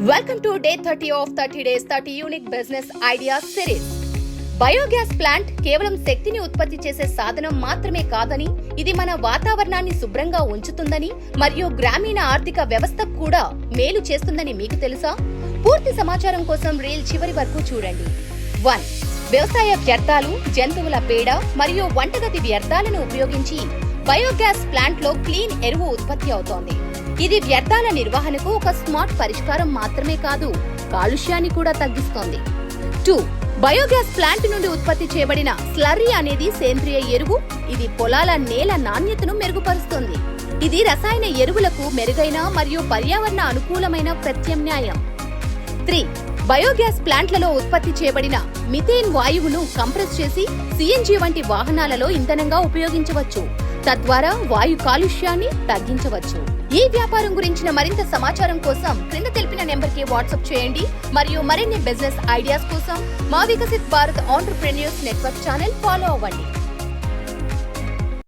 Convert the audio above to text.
Welcome to day 30 of 30 days 30 unique business ideas series. Biogas plant కేవలం శక్తిని ఉత్పత్తి చేసే సాధనం మాత్రమే కాదని, ఇది మన వాతావరణాన్ని శుభ్రంగా ఉంచుతుందని మరియు గ్రామీణ ఆర్థిక వ్యవస్థకు కూడా మేలు చేస్తుందని మీకు తెలుసా? పూర్తి సమాచారం కోసం రీల్ చివరి వరకు చూడండి. 1. వ్యవసాయ వ్యర్థాలు, జంతువుల పేడ మరియు వంటగది వ్యర్థాలను ఉపయోగించి బయోగ్యాస్ ప్లాంట్ లో క్లీన్ ఎరువు ఉత్పత్తి అవుతోంది. ఇది వ్యర్థాల నిర్వహణకు ఒక స్మార్ట్ పరిష్కారం మాత్రమే కాదు, కాలుష్యాన్ని కూడా తగ్గిస్తోంది. 2. బయోగ్యాస్ ప్లాంట్ నుండి ఉత్పత్తి చేయబడిన స్లర్రీ అనేది సేంద్రియ ఎరువు. ఇది పొలాల నేల నాణ్యతను మెరుగుపరుస్తుంది. ఇది రసాయన ఎరువులకు మెరుగైన మరియు పర్యావరణ అనుకూలమైన ప్రత్యామ్నాయం. 3. బయోగ్యాస్ ప్లాంట్లలో ఉత్పత్తి చేయబడిన మిథేన్ వాయువును కంప్రెస్ చేసి సిఎన్జి వంటి వాహనాలలో ఇంధనంగా ఉపయోగించవచ్చు. తద్వారా వాయు కాలుష్యాన్ని తగ్గించవచ్చు. ఈ వ్యాపారం గురించిన మరింత సమాచారం కోసం క్రింద తెలిపిన నెంబర్కి వాట్సాప్ చేయండి మరియు మరిన్ని బిజినెస్ ఐడియాస్ కోసం మా Viksit Bharat entrepreneurs network channel follow అవ్వండి.